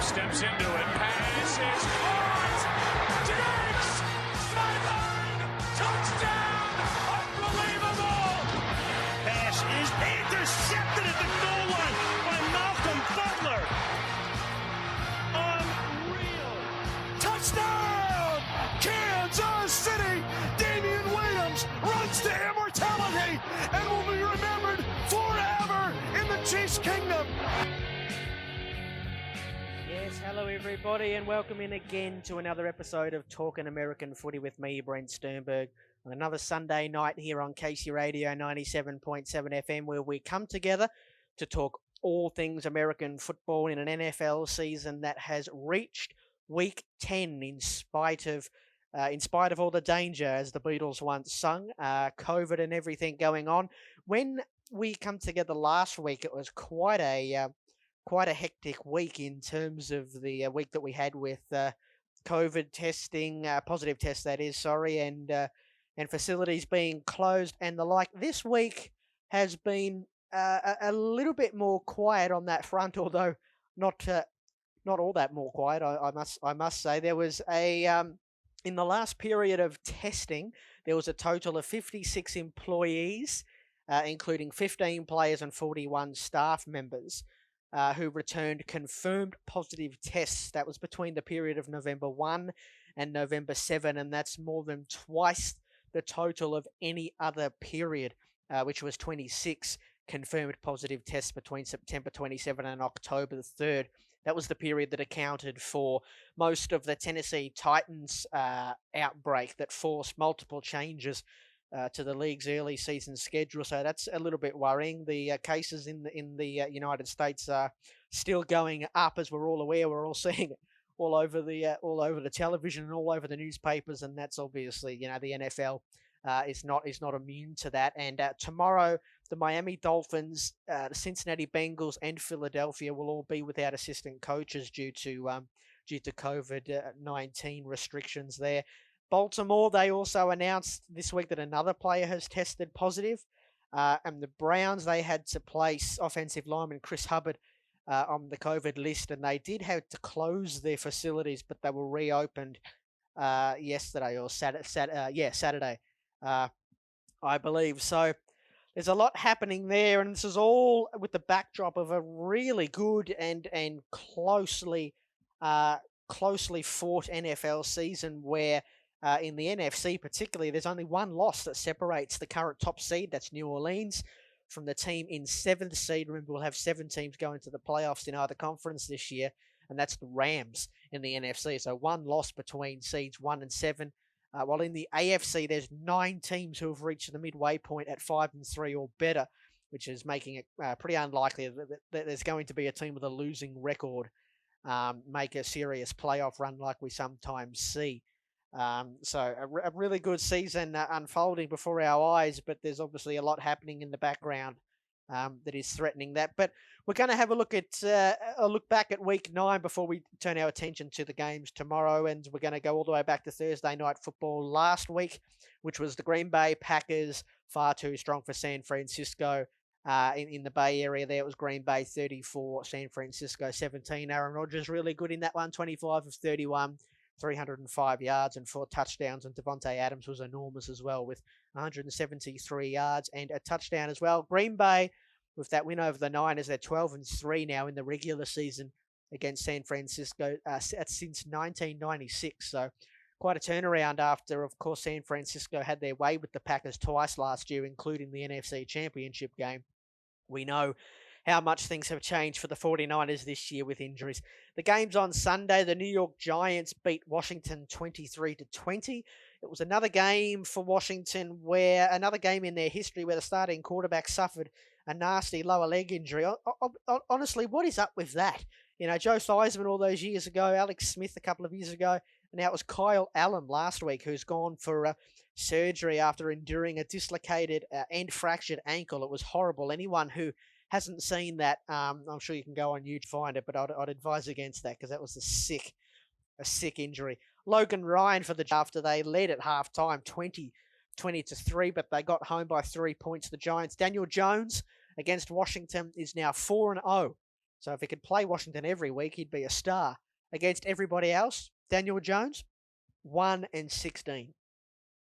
steps into it. Pass is caught. Diggs! Sideline! Touchdown! Unbelievable! Pass is intercepted at the goal line by Malcolm Butler. Unreal. Touchdown! Kansas City! Damian Williams runs to immortality and will be remembered forever in the Chiefs' kingdom. Yes, hello everybody and welcome in again to another episode of Talkin American Footy with me, Brent Sternberg, on another Sunday night here on KC Radio 97.7 FM, where we come together to talk all things American football in an NFL season that has reached week 10 in spite of all the danger, as the Beatles once sung, COVID and everything going on. When we come together last week, it was quite a hectic week in terms of the week that we had with COVID testing, positive tests that is, and facilities being closed and the like. This week has been a little bit more quiet on that front, although not all that more quiet. I must say there was in the last period of testing, there was a total of 56 employees, including 15 players and 41 staff members, who returned confirmed positive tests. That was between the period of November 1 and November 7, and that's more than twice the total of any other period, which was 26 confirmed positive tests between September 27 and October the 3rd. That was the period that accounted for most of the Tennessee Titans outbreak that forced multiple changes to the league's early season schedule. So that's a little bit worrying. The cases in the United States are still going up, as we're all aware. We're all seeing it all over the television and all over the newspapers, and that's obviously, the NFL is not immune to that. And tomorrow, the Miami Dolphins, the Cincinnati Bengals, and Philadelphia will all be without assistant coaches due to COVID-19 restrictions there. Baltimore, they also announced this week that another player has tested positive. And the Browns, they had to place offensive lineman Chris Hubbard on the COVID list, and they did have to close their facilities, but they were reopened yesterday or Saturday, I believe. So there's a lot happening there, and this is all with the backdrop of a really good and closely fought NFL season where in the NFC particularly, there's only one loss that separates the current top seed, that's New Orleans, from the team in 7th seed. Remember, we'll have 7 teams going to the playoffs in either conference this year, and that's the Rams in the NFC. So one loss between seeds 1 and 7. While in the AFC, there's 9 teams who have reached the midway point at 5-3 or better, which is making it pretty unlikely that there's going to be a team with a losing record make a serious playoff run like we sometimes see. So a really good season unfolding before our eyes, but there's obviously a lot happening in the background that is threatening that. But we're going to have a look back at week 9 before we turn our attention to the games tomorrow, and we're going to go all the way back to Thursday night football last week, which was the Green Bay Packers, far too strong for San Francisco. In the Bay Area there, it was Green Bay 34, San Francisco 17. Aaron Rodgers really good in that one, 25 of 31. 305 yards and 4 touchdowns, and Devontae Adams was enormous as well with 173 yards and a touchdown as well. Green Bay, with that win over the Niners, they're 12-3 now in the regular season against San Francisco since 1996. So quite a turnaround after, of course, San Francisco had their way with the Packers twice last year, including the NFC Championship game. We know how much things have changed for the 49ers this year with injuries. The game's on Sunday. The New York Giants beat Washington 23-20. It was another game for Washington another game in their history where the starting quarterback suffered a nasty lower leg injury. Honestly, what is up with that? Joe Theismann all those years ago, Alex Smith a couple of years ago, and now it was Kyle Allen last week who's gone for surgery after enduring a dislocated and fractured ankle. It was horrible. Anyone who hasn't seen that, I'm sure you can go on YouTube to find it, but I'd advise against that because that was a sick injury. Logan Ryan for the after they led at halftime 20-3, but they got home by 3 points. The Giants. Daniel Jones against Washington is now 4-0 So if he could play Washington every week, he'd be a star. Against everybody else, Daniel Jones, 1-16.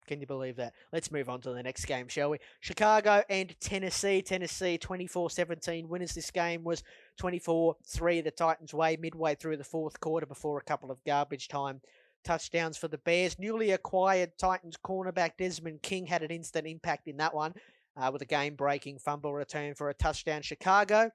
Can you believe that? Let's move on to the next game, shall we? Chicago and Tennessee. Tennessee 24-17. Winners this game was 24-3 the Titans' way midway through the fourth quarter before a couple of garbage time touchdowns for the Bears. Newly acquired Titans cornerback Desmond King had an instant impact in that one with a game-breaking fumble return for a touchdown. Chicago,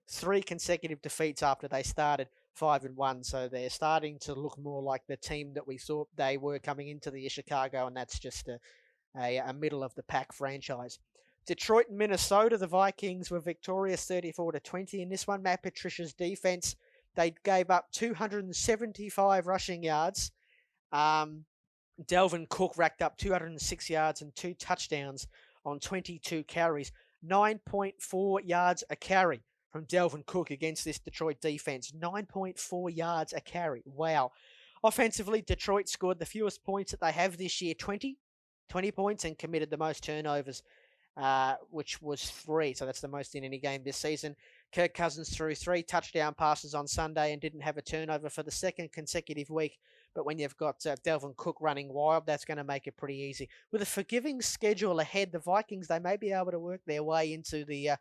3 consecutive defeats after they started 5-1, so they're starting to look more like the team that we thought they were coming into the year, Chicago, and that's just a middle-of-the-pack franchise. Detroit and Minnesota, the Vikings were victorious 34-20 in this one. Matt Patricia's defense, they gave up 275 rushing yards. Delvin Cook racked up 206 yards and 2 touchdowns on 22 carries, 9.4 yards a carry from Delvin Cook against this Detroit defense. 9.4 yards a carry. Wow. Offensively, Detroit scored the fewest points that they have this year, 20 points, and committed the most turnovers, which was 3. So that's the most in any game this season. Kirk Cousins threw 3 touchdown passes on Sunday and didn't have a turnover for the second consecutive week. But when you've got Delvin Cook running wild, that's going to make it pretty easy. With a forgiving schedule ahead, the Vikings, they may be able to work their way into the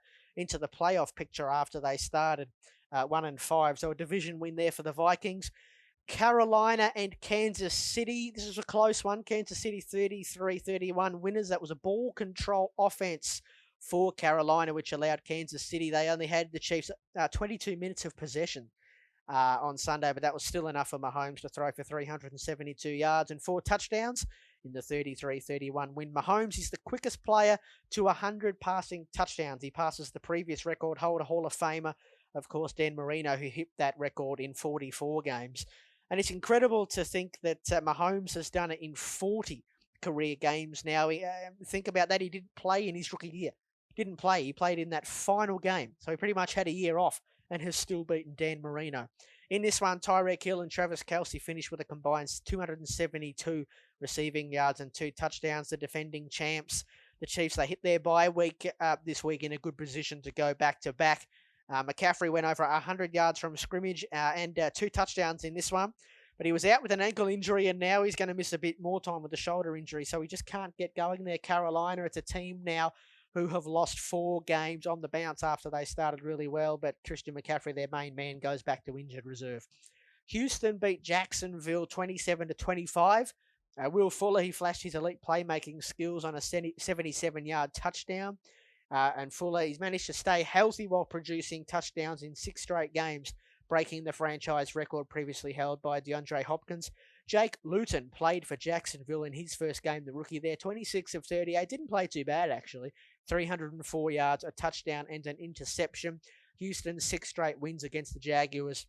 playoff picture after they started 1-5. So a division win there for the Vikings. Carolina and Kansas City. This is a close one. Kansas City 33-31 winners. That was a ball control offense for Carolina, which allowed Kansas City. They only had the Chiefs 22 minutes of possession on Sunday, but that was still enough for Mahomes to throw for 372 yards and 4 touchdowns in the 33-31 win. Mahomes is the quickest player to 100 passing touchdowns. He passes the previous record holder, Hall of Famer, of course, Dan Marino, who hit that record in 44 games. And it's incredible to think that Mahomes has done it in 40 career games now. Think about that. He didn't play in his rookie year. Didn't play. He played in that final game. So he pretty much had a year off and has still beaten Dan Marino. In this one, Tyreek Hill and Travis Kelce finished with a combined 272 receiving yards and 2 touchdowns. The defending champs, the Chiefs, they hit their bye week this week in a good position to go back-to-back. McCaffrey went over 100 yards from scrimmage and 2 touchdowns in this one. But he was out with an ankle injury, and now he's going to miss a bit more time with a shoulder injury, so he just can't get going there. Carolina, it's a team now who have lost 4 games on the bounce after they started really well, but Christian McCaffrey, their main man, goes back to injured reserve. Houston beat Jacksonville 27-25. Will Fuller, he flashed his elite playmaking skills on a 77-yard touchdown. And Fuller, he's managed to stay healthy while producing touchdowns in 6 straight games, breaking the franchise record previously held by DeAndre Hopkins. Jake Luton played for Jacksonville in his first game, the rookie there, 26 of 38. Didn't play too bad, actually. 304 yards, a touchdown, and an interception. Houston's 6 straight wins against the Jaguars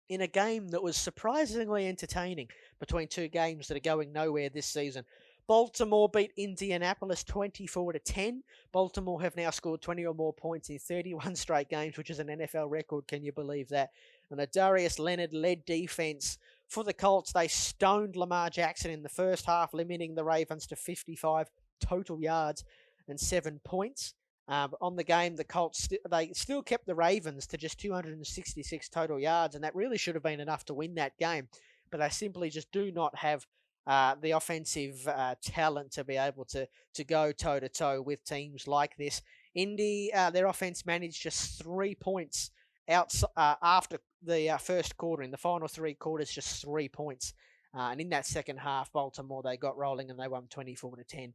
in a game that was surprisingly entertaining between 2 games that are going nowhere this season. Baltimore beat Indianapolis 24-10. Baltimore have now scored 20 or more points in 31 straight games, which is an NFL record. Can you believe that? And a Darius Leonard-led defense for the Colts. They stoned Lamar Jackson in the first half, limiting the Ravens to 55 total yards and 7 points. On the game, the Colts, they still kept the Ravens to just 266 total yards, and that really should have been enough to win that game. But they simply just do not have the offensive talent to be able to go toe-to-toe with teams like this. Indy, their offense managed just 3 points out after the first quarter. In the final 3 quarters, just 3 points. And in that second half, Baltimore, they got rolling and they won 24-10.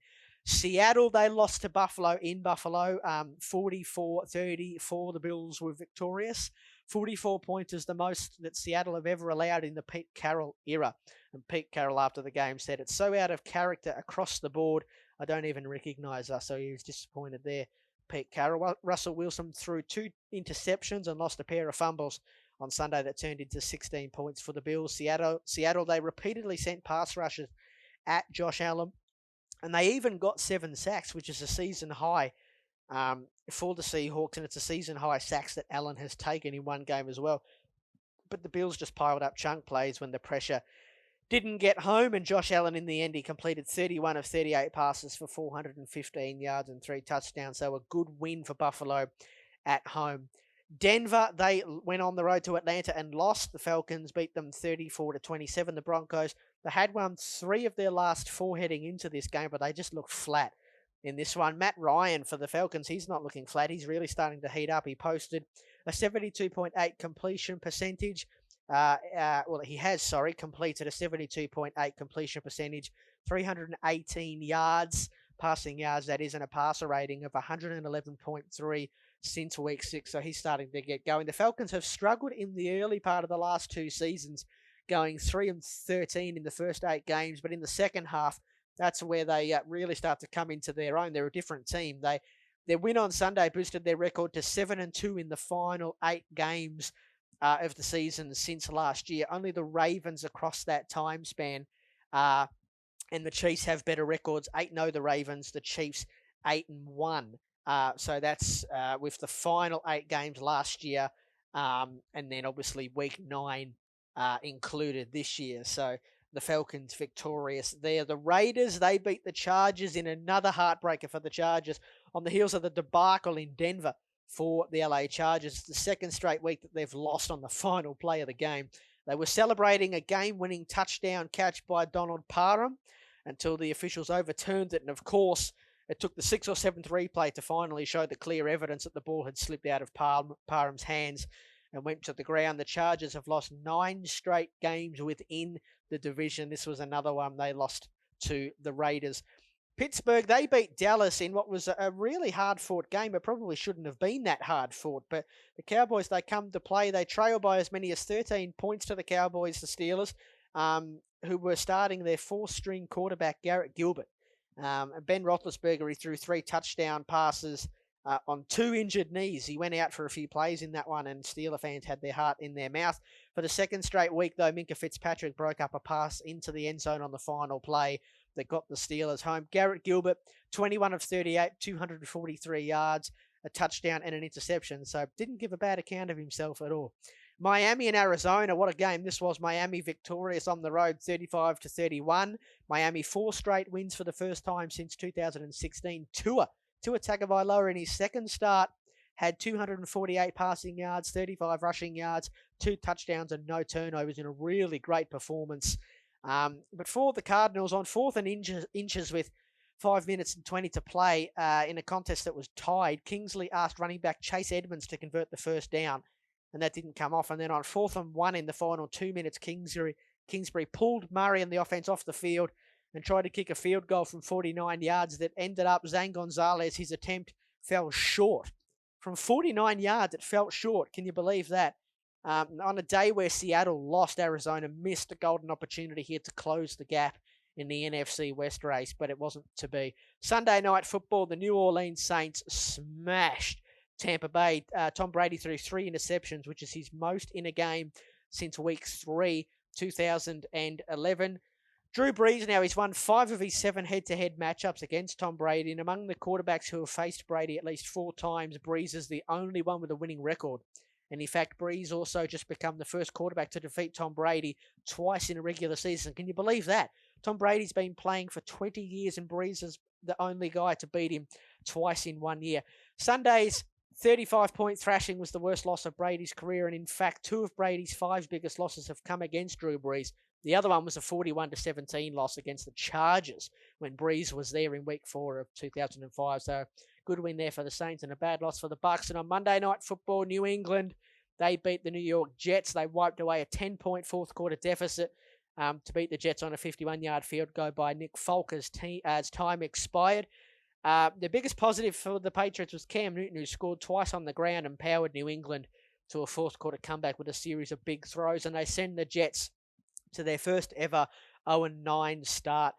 Seattle, they lost to Buffalo in Buffalo, 44-34. The Bills were victorious. 44 points is the most that Seattle have ever allowed in the Pete Carroll era. And Pete Carroll, after the game, said, "It's so out of character across the board, I don't even recognise us." So he was disappointed there, Pete Carroll. Russell Wilson threw 2 interceptions and lost a pair of fumbles on Sunday that turned into 16 points for the Bills. Seattle, they repeatedly sent pass rushes at Josh Allen, and they even got 7 sacks, which is a season high for the Seahawks, and it's a season high sacks that Allen has taken in one game as well. But the Bills just piled up chunk plays when the pressure didn't get home, and Josh Allen, in the end, he completed 31 of 38 passes for 415 yards and 3 touchdowns, so a good win for Buffalo at home. Denver, they went on the road to Atlanta and lost. The Falcons beat them 34-27. The Broncos, they had won 3 of their last 4 heading into this game, but they just looked flat in this one. Matt Ryan for the Falcons, he's not looking flat. He's really starting to heat up. He posted a 72.8 completion percentage. He has completed a 72.8 completion percentage, 318 yards, passing yards, that is, and a passer rating of 111.3 since week 6, so he's starting to get going. The Falcons have struggled in the early part of the last 2 seasons, going 3-13 in the first 8 games, but in the second half, that's where they really start to come into their own. They're a different team. Their win on Sunday boosted their record to 7-2 in the final 8 games of the season since last year. Only the Ravens across that time span, and the Chiefs have better records. 8-0 the Ravens, the Chiefs 8-1. So that's with the final 8 games last year, and then obviously week 9 included this year. So the Falcons victorious there. The Raiders, they beat the Chargers in another heartbreaker for the Chargers on the heels of the debacle in Denver for the LA Chargers. It's the second straight week that they've lost on the final play of the game. They were celebrating a game-winning touchdown catch by Donald Parham until the officials overturned it, and of course, it took the 6th or 7th replay to finally show the clear evidence that the ball had slipped out of Parham's hands and went to the ground. The Chargers have lost 9 straight games within the division. This was another one they lost to the Raiders. Pittsburgh, they beat Dallas in what was a really hard-fought game. It probably shouldn't have been that hard-fought, but the Cowboys, they come to play. They trail by as many as 13 points to the Cowboys, the Steelers, who were starting their 4th-string quarterback, Garrett Gilbert. Ben Roethlisberger, he threw 3 touchdown passes on 2 injured knees. He went out for a few plays in that one, and Steeler fans had their heart in their mouth. For the second straight week, though, Minkah Fitzpatrick broke up a pass into the end zone on the final play that got the Steelers home. Garrett Gilbert, 21 of 38, 243 yards, a touchdown and an interception, so didn't give a bad account of himself at all. Miami and Arizona, what a game this was. Miami victorious on the road, 35-31. Miami 4 straight wins for the first time since 2016. Tua Tagovailoa in his second start had 248 passing yards, 35 rushing yards, 2 touchdowns and no turnovers in a really great performance. But for the Cardinals, on 4th and inches with 5 minutes and 20 to play in a contest that was tied, Kingsley asked running back Chase Edmonds to convert the first down, and that didn't come off. And then on 4th and 1 in the final 2 minutes, Kingsbury pulled Murray and the offense off the field and tried to kick a field goal from 49 yards that ended up Zane Gonzalez. His attempt fell short. From 49 yards, it fell short. Can you believe that? On a day where Seattle lost, Arizona missed a golden opportunity here to close the gap in the NFC West race, but it wasn't to be. Sunday night football, the New Orleans Saints smashed Tampa Bay. Tom Brady threw 3 interceptions, which is his most in a game since week 3, 2011. Drew Brees now, he's won 5 of his 7 head-to-head matchups against Tom Brady, and among the quarterbacks who have faced Brady at least 4 times, Brees is the only one with a winning record. And in fact, Brees also just become the first quarterback to defeat Tom Brady twice in a regular season. Can you believe that? Tom Brady's been playing for 20 years, and Brees is the only guy to beat him twice in 1 year. Sunday's 35-point thrashing was the worst loss of Brady's career, and in fact, 2 of Brady's 5 biggest losses have come against Drew Brees. The other one was a 41-17 loss against the Chargers when Brees was there in week 4 of 2005. So good win there for the Saints and a bad loss for the Bucs. And on Monday Night Football, New England, they beat the New York Jets. They wiped away a 10-point fourth quarter deficit to beat the Jets on a 51-yard field goal by Nick Folk as time expired. The biggest positive for the Patriots was Cam Newton, who scored twice on the ground and powered New England to a fourth quarter comeback with a series of big throws. And they send the Jets to their first ever 0-9 start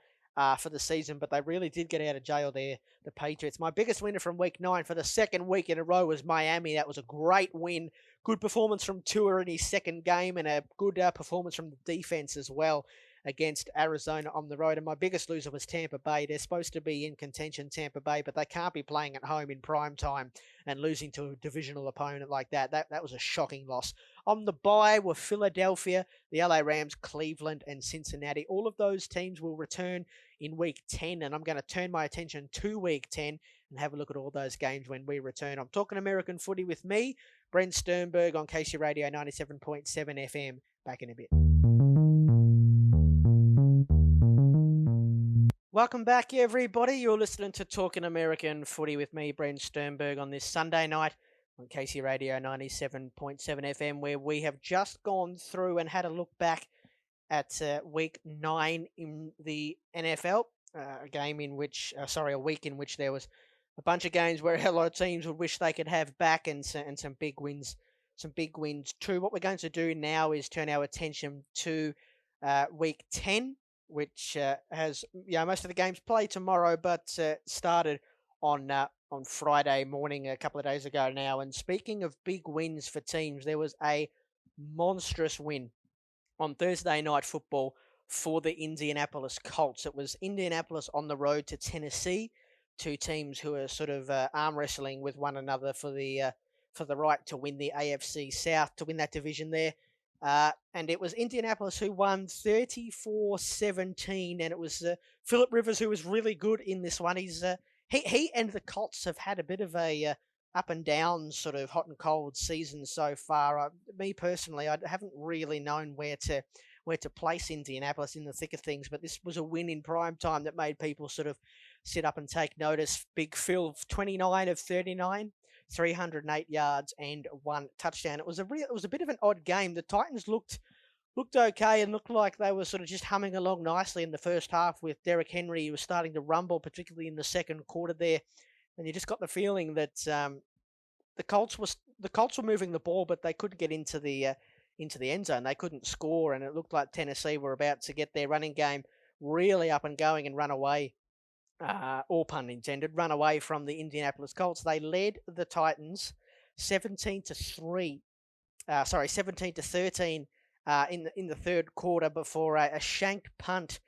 for the season, but they really did get out of jail there, the Patriots. My biggest winner from week 9 for the second week in a row was Miami. That was a great win. Good performance from Tua in his second game, and a good performance from the defense as well against Arizona on the road. And my biggest loser was Tampa Bay. They're supposed to be in contention, Tampa Bay, but they can't be playing at home in prime time and losing to a divisional opponent like that. That was a shocking loss. On the bye were Philadelphia, the LA Rams, Cleveland, and Cincinnati. All of those teams will return in week 10, and I'm going to turn my attention to week 10 and have a look at all those games when we return. I'm talking American footy with me, Brent Sternberg, on KC Radio 97.7 FM. Back in a bit. Welcome back, everybody. You're listening to Talkin American Footy with me, Brent Sternberg, on this Sunday night on KC Radio 97.7 FM, where we have just gone through and had a look back at week 9 in the NFL, a week in which there was a bunch of games where a lot of teams would wish they could have back, and some big wins too. What we're going to do now is turn our attention to week 10, which has most of the games played tomorrow, but started on Friday morning a couple of days ago now. And speaking of big wins for teams, there was a monstrous win on Thursday Night Football for the Indianapolis Colts. It was Indianapolis on the road to Tennessee, two teams who are sort of arm wrestling with one another for the right to win the AFC South, to win that division there. And it was Indianapolis who won 34-17, and it was Phillip Rivers who was really good in this one. He and the Colts have had a bit of a up and down sort of hot and cold season so far. Me personally, I haven't really known where to place Indianapolis in the thick of things, but this was a win in prime time that made people sort of sit up and take notice. Big Phil, 29 of 39. 308 yards and 1 touchdown. It was a bit of an odd game. The Titans looked okay and looked like they were sort of just humming along nicely in the first half, with Derrick Henry, who was starting to rumble, particularly in the second quarter there. And you just got the feeling that the Colts were moving the ball, but they couldn't get into the end zone. They couldn't score, and it looked like Tennessee were about to get their running game really up and going and run away. All pun intended, run away from the Indianapolis Colts. They led the Titans 17-13 in the third quarter before a shanked punt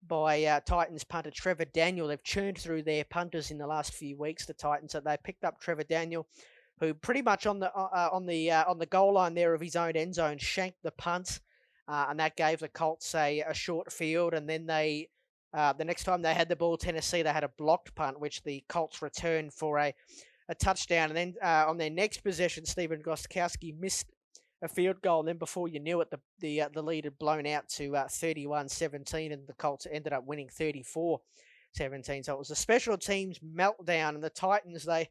by Titans punter Trevor Daniel. They've churned through their punters in the last few weeks, the Titans. So they picked up Trevor Daniel, who pretty much on the goal line there of his own end zone shanked the punt, and that gave the Colts a short field. And then the next time they had the ball, Tennessee, they had a blocked punt, which the Colts returned for a touchdown. And then on their next possession, Stephen Gostkowski missed a field goal. And then before you knew it, the lead had blown out to 31-17, and the Colts ended up winning 34-17. So it was a special teams meltdown, and the Titans, they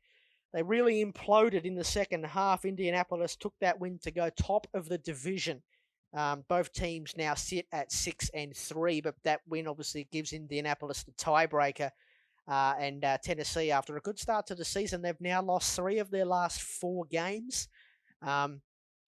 really imploded in the second half. Indianapolis took that win to go top of the division. Both teams now sit at 6-3, but that win obviously gives Indianapolis the tiebreaker. And Tennessee, after a good start to the season, they've now lost 3 of their last 4 games.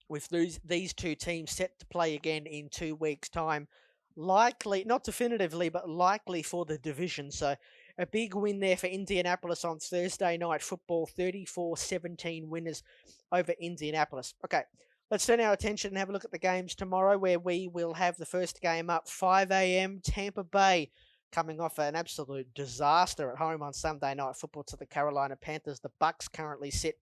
With these two teams set to play again in 2 weeks' time, likely, not definitively, but likely for the division. So a big win there for Indianapolis on Thursday Night Football, 34-17 winners over Indianapolis. Okay. Let's turn our attention and have a look at the games tomorrow, where we will have the first game up 5 a.m. Tampa Bay, coming off an absolute disaster at home on Sunday Night Football to the Carolina Panthers. The Bucks currently sit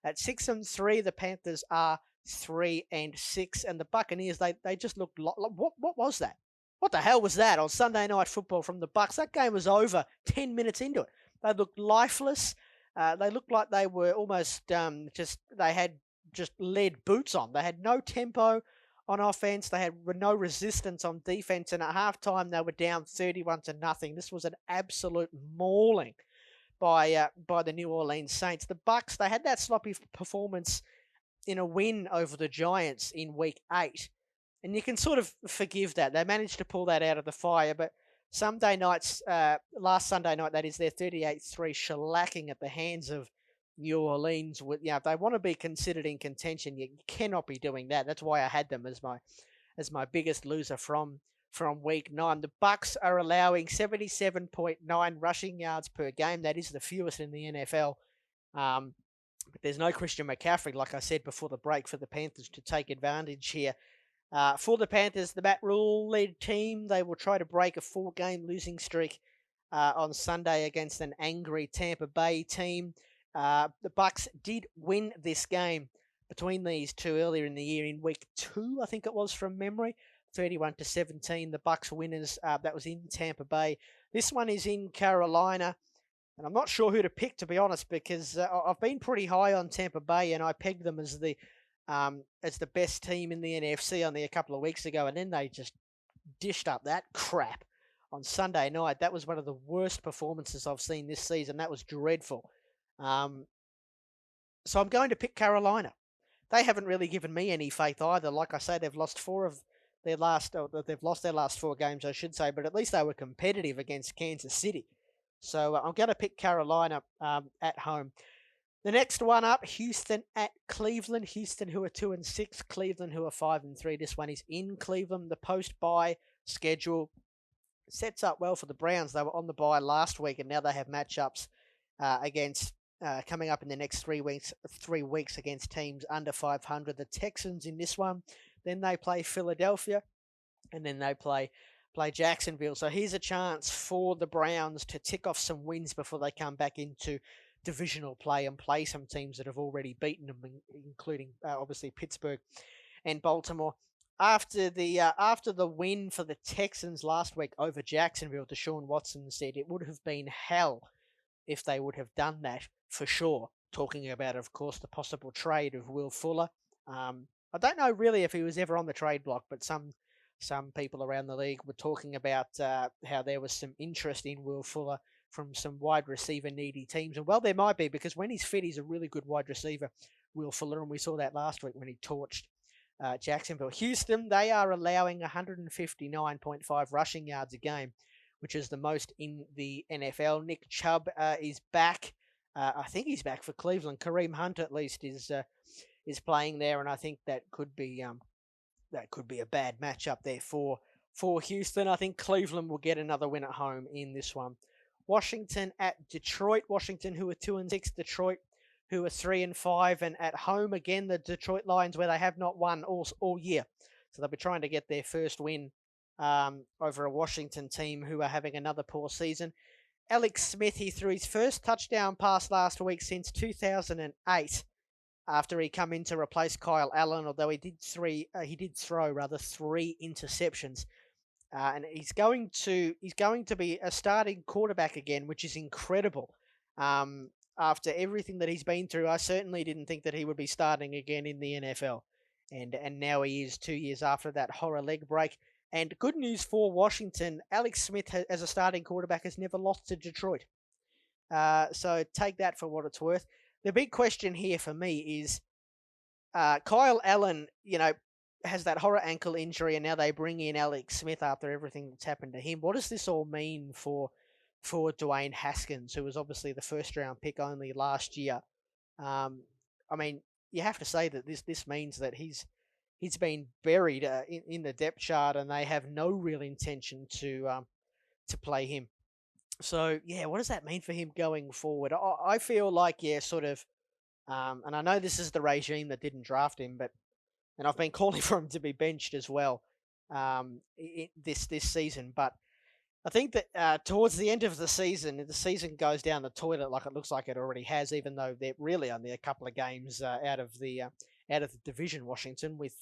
at 6-3. The Panthers are 3-6, and the Buccaneers, they just looked what was that? What the hell was that on Sunday Night Football from the Bucks? That game was over 10 minutes into it. They looked lifeless. They looked like they were almost they had just lead boots on. They had no tempo on offense. They had no resistance on defense. And at halftime, they were down 31-0. This was an absolute mauling by the New Orleans Saints. The Bucks, they had that sloppy performance in a win over the Giants in week 8. And you can sort of forgive that. They managed to pull that out of the fire. But last Sunday night, that is, their 38-3 shellacking at the hands of New Orleans. If they want to be considered in contention, you cannot be doing that. That's why I had them as my biggest loser from week 9. The Bucks are allowing 77.9 rushing yards per game. That is the fewest in the NFL. But there's no Christian McCaffrey, like I said before the break, for the Panthers to take advantage here. For the Panthers, the Matt Rule-led team, they will try to break a 4-game losing streak on Sunday against an angry Tampa Bay team. The Bucks did win this game between these two earlier in the year in week 2, I think it was from memory, 31-17. The Bucks winners. That was in Tampa Bay. This one is in Carolina. And I'm not sure who to pick, to be honest, because I've been pretty high on Tampa Bay, and I pegged them as the best team in the NFC only a couple of weeks ago, and then they just dished up that crap on Sunday night. That was one of the worst performances I've seen this season. That was dreadful. So I'm going to pick Carolina. They haven't really given me any faith either. Like I say, they've lost their last 4 games, I should say, but at least they were competitive against Kansas City. So I'm going to pick Carolina at home. The next one up, Houston at Cleveland. Houston, who are 2-6, Cleveland, who are 5-3. This one is in Cleveland. The post-bye schedule sets up well for the Browns. They were on the bye last week, and now they have matchups against coming up in the next 3 weeks against teams under 500. The Texans in this one. Then they play Philadelphia, and then they play Jacksonville. So here's a chance for the Browns to tick off some wins before they come back into divisional play and play some teams that have already beaten them, including obviously Pittsburgh and Baltimore. After the win for the Texans last week over Jacksonville, Deshaun Watson said it would have been hell if they would have done that for sure. Talking about, of course, the possible trade of Will Fuller. I don't know really if he was ever on the trade block, but some people around the league were talking about how there was some interest in Will Fuller from some wide receiver needy teams. And well, there might be, because when he's fit, he's a really good wide receiver, Will Fuller, and we saw that last week when he torched Jacksonville. Houston, they are allowing 159.5 rushing yards a game, which is the most in the NFL. Nick Chubb is back. I think he's back for Cleveland. Kareem Hunt, at least, is playing there, and I think that could be a bad matchup there for Houston. I think Cleveland will get another win at home in this one. Washington at Detroit. Washington, who are 2-6. Detroit, who are 3-5, and at home again, the Detroit Lions, where they have not won all year. So they'll be trying to get their first win over a Washington team who are having another poor season. Alex Smith, he threw his first touchdown pass last week since 2008. After he come in to replace Kyle Allen, although he did throw 3 interceptions, and he's going to be a starting quarterback again, which is incredible. After everything that he's been through, I certainly didn't think that he would be starting again in the NFL, and now he is 2 years after that horror leg break. And good news for Washington, Alex Smith as a starting quarterback has never lost to Detroit. So take that for what it's worth. The big question here for me is Kyle Allen, has that horror ankle injury, and now they bring in Alex Smith after everything that's happened to him. What does this all mean for Dwayne Haskins, who was obviously the first-round pick only last year? I mean, you have to say that this means that he's been buried in the depth chart, and they have no real intention to play him. So, yeah, what does that mean for him going forward? I feel like, and I know this is the regime that didn't draft him, and I've been calling for him to be benched as well this season. But I think that towards the end of the season goes down the toilet like it looks like it already has, even though they're really only a couple of games out of the division, Washington, with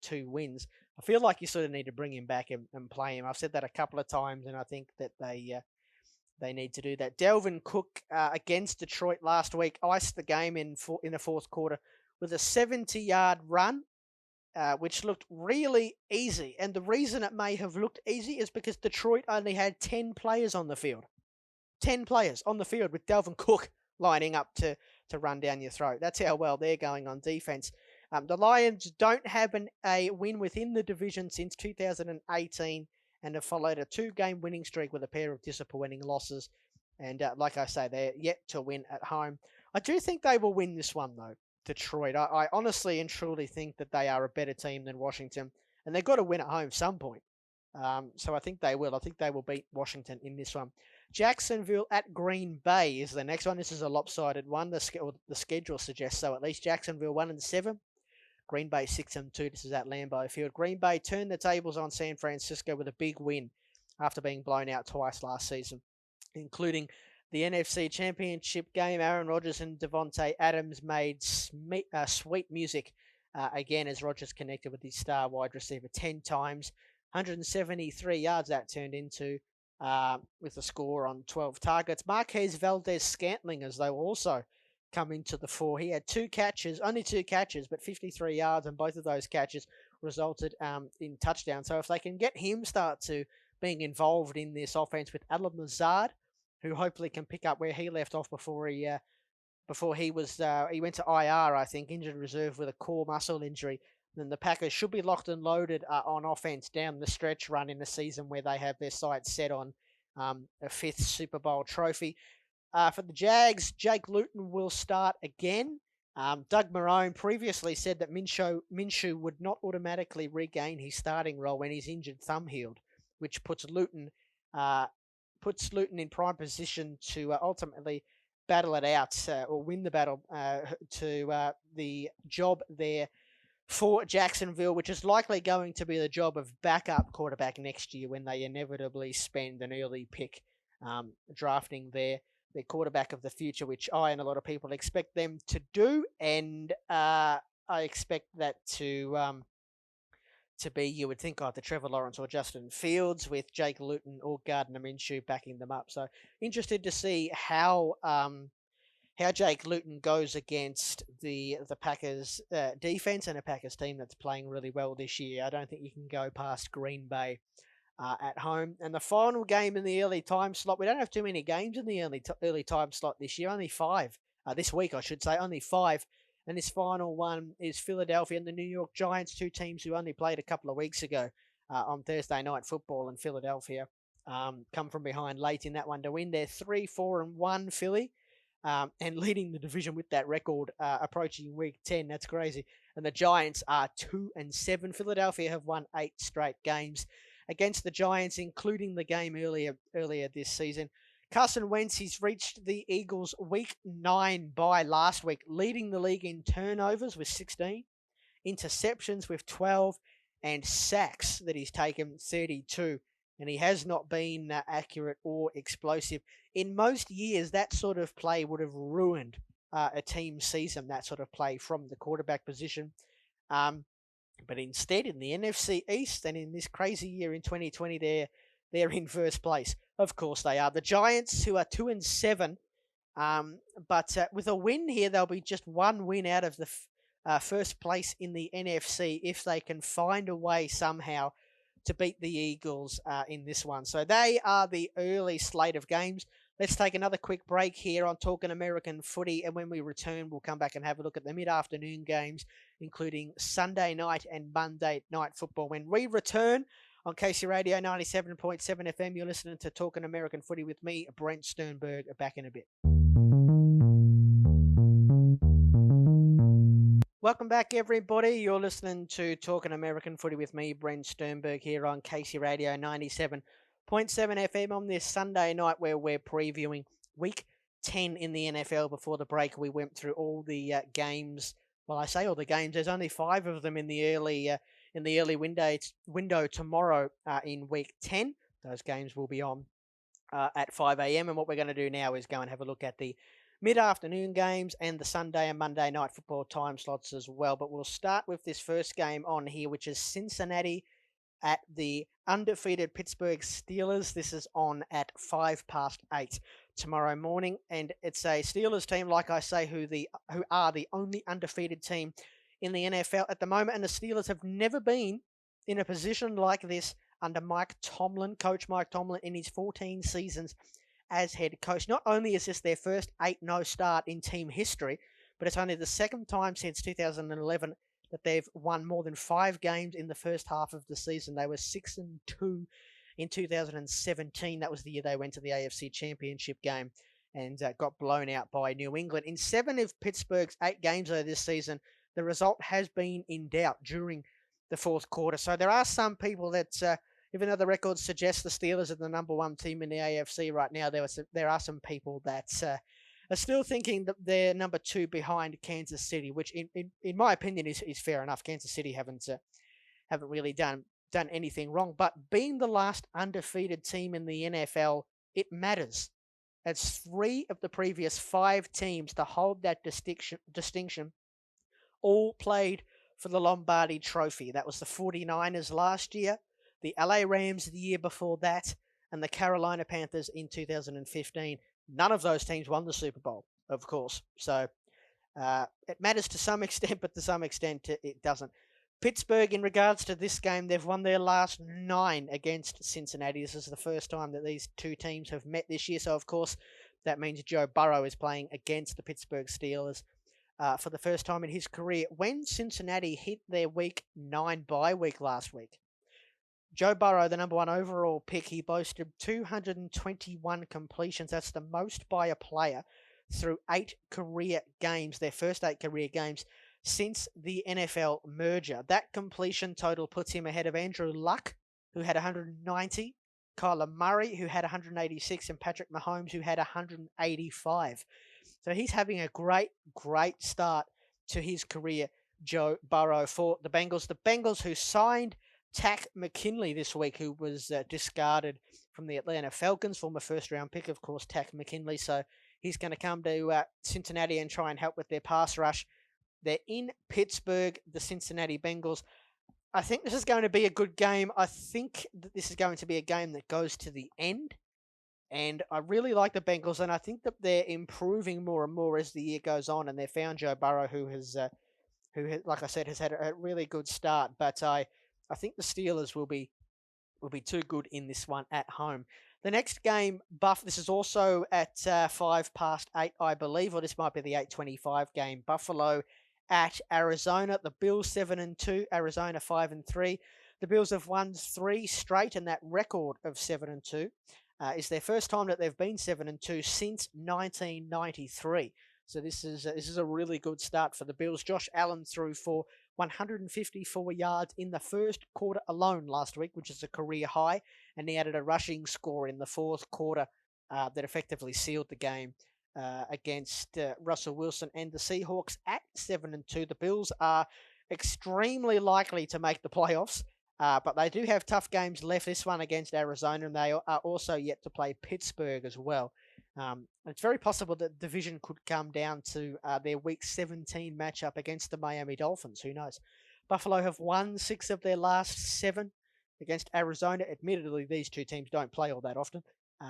2 wins. I feel like you sort of need to bring him back and play him. I've said that a couple of times, and I think that they need to do that. Dalvin Cook against Detroit last week iced the game in the fourth quarter with a 70-yard run, which looked really easy. And the reason it may have looked easy is because Detroit only had 10 players on the field. 10 players on the field with Dalvin Cook lining up to run down your throat. That's how well they're going on defense. The Lions don't have a win within the division since 2018 and have followed a 2-game winning streak with a pair of disappointing losses. And like I say, they're yet to win at home. I do think they will win this one, though, Detroit. I honestly and truly think that they are a better team than Washington, and they've got to win at home some point. So I think they will. I think they will beat Washington in this one. Jacksonville at Green Bay is the next one. This is a lopsided one. The schedule suggests so. At least Jacksonville 1-7. Green Bay 6-2. This is at Lambeau Field. Green Bay turned the tables on San Francisco with a big win after being blown out twice last season, including the NFC Championship game. Aaron Rodgers and Devontae Adams made sweet music again as Rodgers connected with his star wide receiver 10 times. 173 yards that turned into. with a score on 12 targets. Marquez Valdez-Scantling as though also come into the fore. He had only two catches, but 53 yards, and both of those catches resulted in touchdowns. So if they can get him start to being involved in this offense with Alan Lazard, who hopefully can pick up where he left off before he went to IR, I think, injured reserve with a core muscle injury, then the Packers should be locked and loaded on offense down the stretch run in the season where they have their sights set on a fifth Super Bowl trophy. For the Jags, Jake Luton will start again. Doug Marrone previously said that Minshew would not automatically regain his starting role when his injured thumb healed, which puts Luton in prime position to ultimately battle it out or win the battle to the job there for Jacksonville, which is likely going to be the job of backup quarterback next year when they inevitably spend an early pick drafting their quarterback of the future, which I and a lot of people expect them to do. And I expect that to be, you would think, either Trevor Lawrence or Justin Fields, with Jake Luton or Gardner Minshew backing them up. So interested to see how Jake Luton goes against the Packers defense and a Packers team that's playing really well this year. I don't think you can go past Green Bay at home. And the final game in the early time slot, we don't have too many games in the early time slot this year, only 5. This week, I should say, only 5. And this final one is Philadelphia and the New York Giants, two teams who only played a couple of weeks ago on Thursday Night Football. And Philadelphia come from behind late in that one to win. They're 3-4-1 Philly. And leading the division with that record approaching week 10. That's crazy. And the Giants are 2-7. Philadelphia have won 8 straight games against the Giants, including the game earlier this season. Carson Wentz, he's reached the Eagles' week 9 bye last week, leading the league in turnovers with 16, interceptions with 12, and sacks that he's taken 32. And he has not been accurate or explosive. In most years, that sort of play would have ruined a team's season, that sort of play from the quarterback position. But instead, in the NFC East and in this crazy year in 2020, they're in first place. Of course they are. The Giants, who are 2-7, but with a win here, they'll be just one win out of the first place in the NFC if they can find a way somehow to beat the Eagles in this one. So they are the early slate of games. Let's take another quick break here on Talkin American Footy, and when we return, we'll come back and have a look at the mid-afternoon games, including Sunday night and Monday night football. When we return on KC Radio 97.7 FM, you're listening to Talkin American Footy with me, Brent Sternberg, back in a bit. Welcome back, everybody. You're listening to Talkin American Footy with me, Brent Sternberg, here on KC Radio 97.7 FM on this Sunday night, where we're previewing Week 10 in the NFL. Before the break, we went through all the games. Well, I say all the games. There's only 5 of them in the early window tomorrow in Week 10. Those games will be on at 5 a.m. And what we're going to do now is go and have a look at the mid-afternoon games and the Sunday and Monday night football time slots as well. But we'll start with this first game on here, which is Cincinnati at the undefeated Pittsburgh Steelers. This is on at 8:05 tomorrow morning, and it's a Steelers team, like I say, who are the only undefeated team in the NFL at the moment, and the Steelers have never been in a position like this under Coach Mike Tomlin, in his 14 seasons as head coach. Not only is this their first 8-0 start in team history, but it's only the second time since 2011 that they've won more than 5 games in the first half of the season. They were 6-2 in 2017. That was the year they went to the AFC Championship game and got blown out by New England. In 7 of Pittsburgh's 8 games though this season, the result has been in doubt during the fourth quarter. So there are some people that, even though the records suggest the Steelers are the number 1 team in the AFC right now, there are some people that are still thinking that they're number 2 behind Kansas City, which in my opinion is fair enough. Kansas City haven't really done anything wrong, but being the last undefeated team in the NFL, it matters. As 3 of the previous 5 teams to hold that distinction all played for the Lombardi Trophy. That was the 49ers last year, the LA Rams the year before that, and the Carolina Panthers in 2015. None of those teams won the Super Bowl, of course. So it matters to some extent, but to some extent it doesn't. Pittsburgh, in regards to this game, they've won their last 9 against Cincinnati. This is the first time that these two teams have met this year. So, of course, that means Joe Burrow is playing against the Pittsburgh Steelers for the first time in his career. When Cincinnati hit their Week 9 bye week last week, Joe Burrow, the number 1 overall pick, he boasted 221 completions. That's the most by a player through 8 career games, their first 8 career games since the NFL merger. That completion total puts him ahead of Andrew Luck, who had 190, Kyler Murray, who had 186, and Patrick Mahomes, who had 185. So he's having a great start to his career, Joe Burrow, for the Bengals. The Bengals, who signed Tack McKinley this week, who was discarded from the Atlanta Falcons, former first-round pick, of course, Tack McKinley. So he's going to come to Cincinnati and try and help with their pass rush. They're in Pittsburgh, the Cincinnati Bengals. I think this is going to be a good game. I think that this is going to be a game that goes to the end. And I really like the Bengals, and I think that they're improving more and more as the year goes on. And they found Joe Burrow, who like I said, has had a really good start. But I think the Steelers will be too good in this one at home. The next game, this is also at 8:05, I believe, or this might be the 8:25 game. Buffalo at Arizona. The Bills 7-2, Arizona 5-3. The Bills have won 3 straight, and that record of 7-2 is their first time that they've been 7-2 since 1993. So this is a really good start for the Bills. Josh Allen threw for 154 yards in the first quarter alone last week, which is a career high, and he added a rushing score in the fourth quarter that effectively sealed the game against Russell Wilson and the Seahawks at 7-2. The Bills are extremely likely to make the playoffs, but they do have tough games left. This one against Arizona, and they are also yet to play Pittsburgh as well. It's very possible that the division could come down to their Week 17 matchup against the Miami Dolphins. Who knows? Buffalo have won 6 of their last 7 against Arizona. Admittedly, these two teams don't play all that often,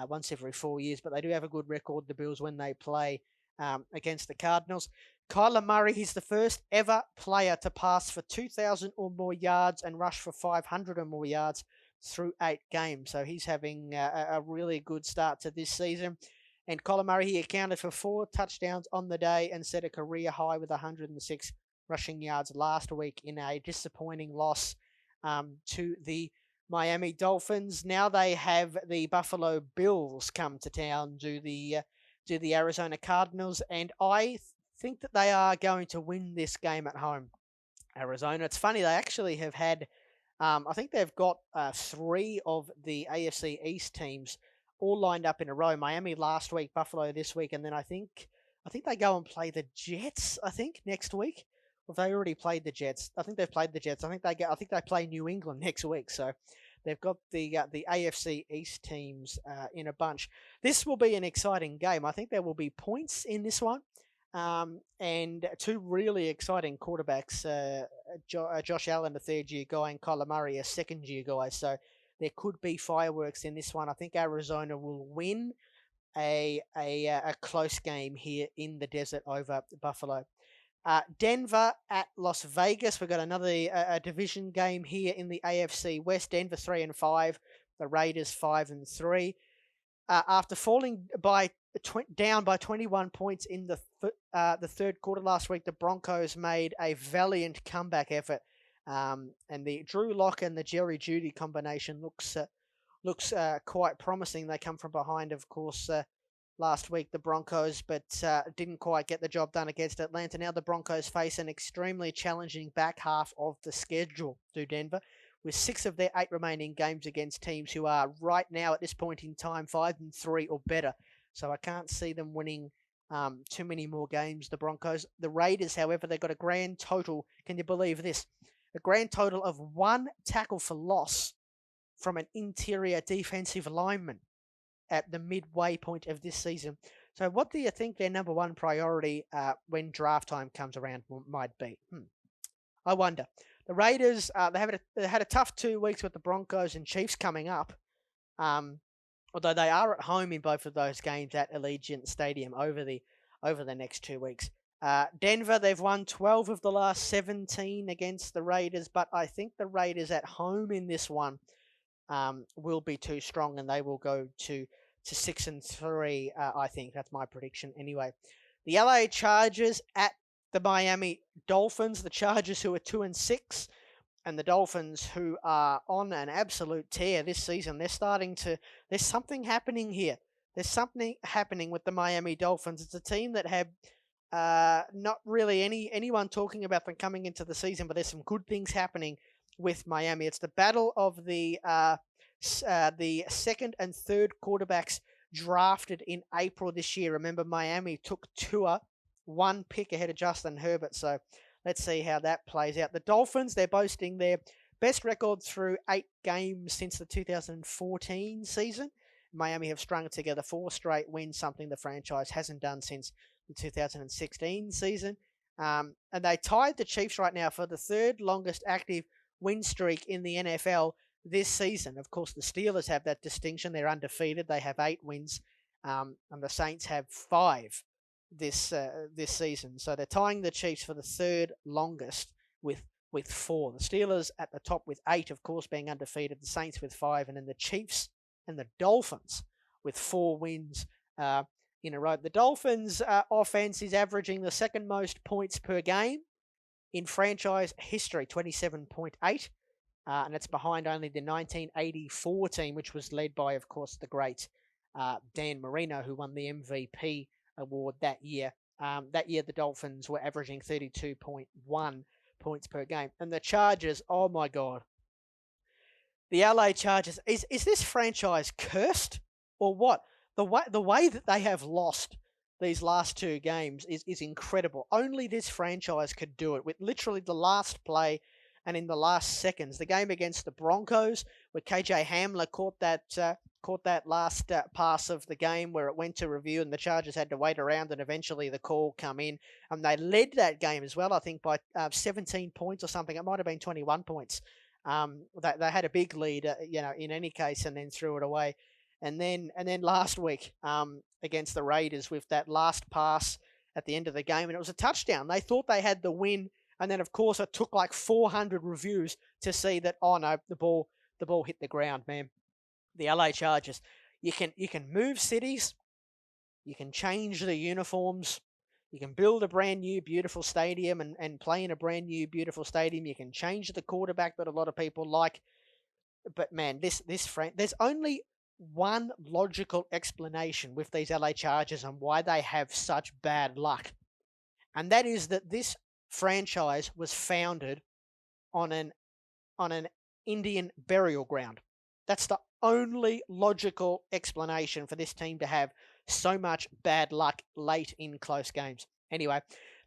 once every 4 years, but they do have a good record, the Bills, when they play against the Cardinals. Kyler Murray, he's the first ever player to pass for 2,000 or more yards and rush for 500 or more yards through 8 games. So he's having a really good start to this season. And Kyler Murray, he accounted for 4 touchdowns on the day and set a career high with 106 rushing yards last week in a disappointing loss to the Miami Dolphins. Now they have the Buffalo Bills come to town, do the Arizona Cardinals, and I think that they are going to win this game at home. Arizona. It's funny, they actually have had, I think they've got 3 of the AFC East teams all lined up in a row. Miami last week, Buffalo this week, and then I think they go and play the Jets, next week. Or have they already played the Jets? I think they've played the Jets. I think they play New England next week. So they've got the AFC East teams in a bunch. This will be an exciting game. I think there will be points in this one. And 2 really exciting quarterbacks, Josh Allen, a 3rd-year guy, and Kyler Murray, a 2nd-year guy. So there could be fireworks in this one. I think Arizona will win a close game here in the desert over Buffalo. Denver at Las Vegas. We've got another division game here in the AFC West. Denver 3-5, the Raiders 5-3. After falling down by 21 points in the 3rd quarter last week, the Broncos made a valiant comeback effort. And the Drew Lock and the Jerry Jeudy combination looks quite promising. They come from behind, of course, last week, the Broncos, but didn't quite get the job done against Atlanta. Now the Broncos face an extremely challenging back half of the schedule to Denver, with 6 of their 8 remaining games against teams who are right now at this point in time 5-3 or better. So I can't see them winning too many more games, the Broncos. The Raiders, however, they've got a grand total, can you believe this? A grand total of 1 tackle for loss from an interior defensive lineman at the midway point of this season. So what do you think their number 1 priority when draft time comes around might be? I wonder. The Raiders, they had a tough 2 weeks with the Broncos and Chiefs coming up. although they are at home in both of those games at Allegiant Stadium over the next 2 weeks. Denver, they've won 12 of the last 17 against the Raiders, but I think the Raiders at home in this one will be too strong, and they will go to 6-3. I think that's my prediction anyway. The LA Chargers at the Miami Dolphins. The Chargers, who are 2-6, and the Dolphins, who are on an absolute tear this season. There's something happening here. There's something happening with the Miami Dolphins. It's a team that had not really anyone talking about them coming into the season, but there's some good things happening with Miami. It's the battle of the second and third quarterbacks drafted in April this year. Remember, Miami took Tua, 1 pick ahead of Justin Herbert. So let's see how that plays out. The Dolphins, they're boasting their best record through 8 games since the 2014 season. Miami have strung together 4 straight wins, something the franchise hasn't done since the 2016 season. And they tied the Chiefs right now for the 3rd longest active win streak in the NFL this season. Of course, the Steelers have that distinction. They're undefeated. They have 8 wins, and the Saints have 5 this season. So they're tying the Chiefs for the 3rd longest with 4. The Steelers at the top with 8, of course, being undefeated. The Saints with 5, and then the Chiefs and the Dolphins with 4 wins in a row. The Dolphins' offense is averaging the 2nd most points per game in franchise history, 27.8. And it's behind only the 1984 team, which was led by, of course, the great Dan Marino, who won the MVP award that year. That year, the Dolphins were averaging 32.1 points per game. And the Chargers, oh my God. The LA Chargers, is this franchise cursed or what? The way that they have lost these last 2 games is incredible. Only this franchise could do it with literally the last play and in the last seconds. The game against the Broncos, where KJ Hamler caught that last pass of the game where it went to review and the Chargers had to wait around and eventually the call come in. And they led that game as well, I think, by 17 points or something. It might have been 21 points. They had a big lead, in any case, and then threw it away. And then last week against the Raiders with that last pass at the end of the game, and it was a touchdown. They thought they had the win, and then of course it took like 400 reviews to see that, oh no, the ball hit the ground, man. The LA Chargers, you can move cities, you can change the uniforms, you can build a brand new beautiful stadium and play in a brand new beautiful stadium. You can change the quarterback that a lot of people like, but man, there's only one logical explanation with these LA Chargers and why they have such bad luck. And that is that this franchise was founded on an Indian burial ground. That's the only logical explanation for this team to have so much bad luck late in close games. Anyway,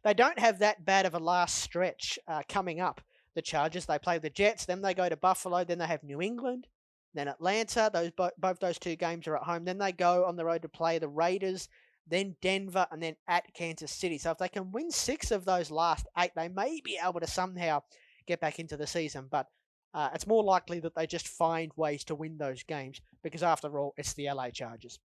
they don't have that bad of a last stretch coming up. The Chargers, they play the Jets, then they go to Buffalo, then they have New England, then Atlanta. Both those 2 games are at home. Then they go on the road to play the Raiders, then Denver, and then at Kansas City. So if they can win 6 of those last 8, they may be able to somehow get back into the season. But it's more likely that they just find ways to win those games because, after all, it's the LA Chargers.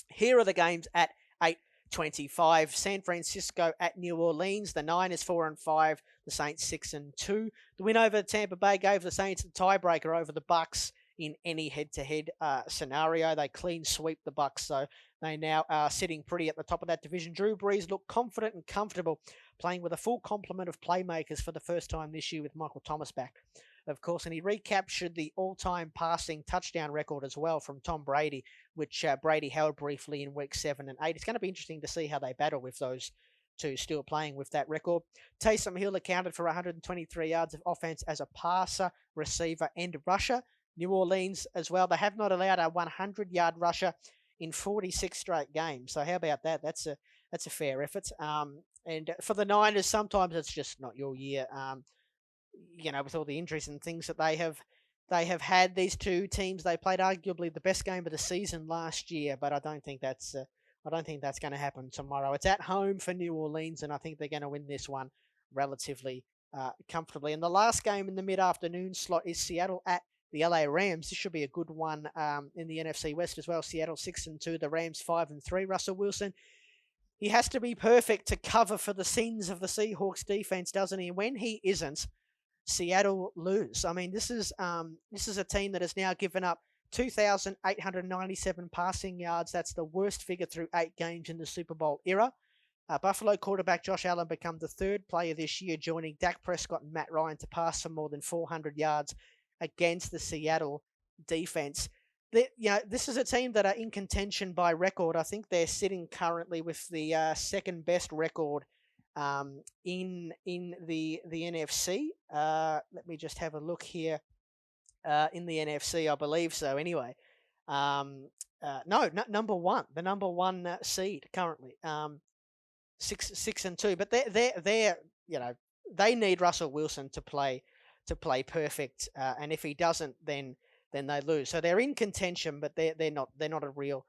Here are the games at 8:25. San Francisco at New Orleans. The Niners 4-5. The Saints 6-2. The win over Tampa Bay gave the Saints the tiebreaker over the Bucs in any head-to-head scenario. They clean sweep the Bucs, so they now are sitting pretty at the top of that division. Drew Brees looked confident and comfortable, playing with a full complement of playmakers for the first time this year with Michael Thomas back, of course, and he recaptured the all-time passing touchdown record as well from Tom Brady, which Brady held briefly in week 7 and 8. It's going to be interesting to see how they battle with those 2 still playing with that record. Taysom Hill accounted for 123 yards of offense as a passer, receiver, and rusher. New Orleans as well. They have not allowed a 100-yard rusher in 46 straight games. So how about that? That's a fair effort. And for the Niners, sometimes it's just not your year. With all the injuries and things that they have had, these 2 teams, they played arguably the best game of the season last year, but I don't think that's going to happen tomorrow. It's at home for New Orleans, and I think they're going to win this one relatively comfortably. And the last game in the mid-afternoon slot is Seattle at the LA Rams. This should be a good one in the NFC West as well. Seattle 6-2, the Rams 5-3. Russell Wilson, he has to be perfect to cover for the sins of the Seahawks defense, doesn't he? When he isn't, Seattle lose. I mean, this is a team that has now given up 2,897 passing yards. That's the worst figure through 8 games in the Super Bowl era. Buffalo quarterback Josh Allen became the third player this year, joining Dak Prescott and Matt Ryan to pass for more than 400 yards against the Seattle defense. This is a team that are in contention by record. I think they're sitting currently with the second best record in the NFC. Let me just have a look here. In the NFC, I believe so. Anyway, number one, the number one seed currently. 6-2, but they're they need Russell Wilson to play perfect, and if he doesn't, then they lose. So they're in contention, but they're not a real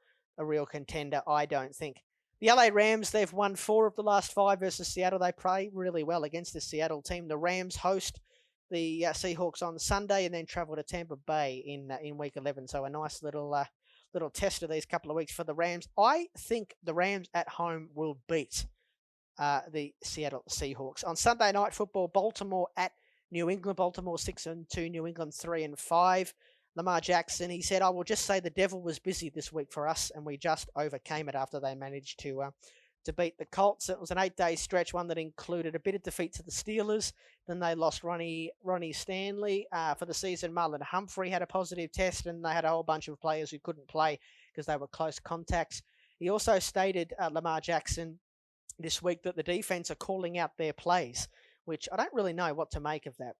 contender, I don't think. The LA Rams, they've won 4 of the last 5 versus Seattle. They play really well against the Seattle team. The Rams host the Seahawks on Sunday and then travel to Tampa Bay in week 11. So a nice little test of these couple of weeks for the Rams. I think the Rams at home will beat the Seattle Seahawks. On Sunday Night Football, Baltimore at New England. Baltimore 6-2, New England 3-5. Lamar Jackson, he said, "I will just say the devil was busy this week for us, and we just overcame it after they managed to beat the Colts. It was an 8-day stretch, one that included a bit of defeat to the Steelers. Then they lost Ronnie Stanley for the season. Marlon Humphrey had a positive test, and they had a whole bunch of players who couldn't play because they were close contacts." He also stated, Lamar Jackson, this week that the defense are calling out their plays, which I don't really know what to make of that.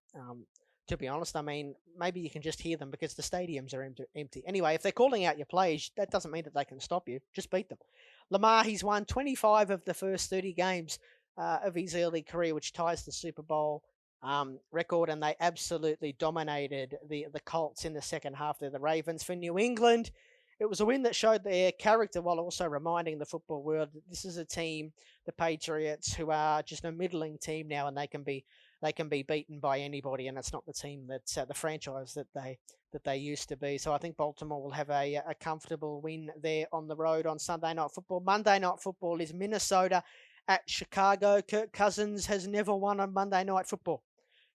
To be honest, I mean, maybe you can just hear them because the stadiums are empty. Anyway, if they're calling out your plays, that doesn't mean that they can stop you. Just beat them. Lamar, he's won 25 of the first 30 games of his early career, which ties the Super Bowl record, and they absolutely dominated the Colts in the second half. They're the Ravens. For New England, it was a win that showed their character while also reminding the football world that this is a team, the Patriots, who are just a middling team now, and they can be beaten by anybody, and it's not the team that's the franchise that they used to be. So I think Baltimore will have a comfortable win there on the road on Sunday Night Football. Monday Night Football is Minnesota at Chicago. Kirk Cousins has never won on Monday Night Football.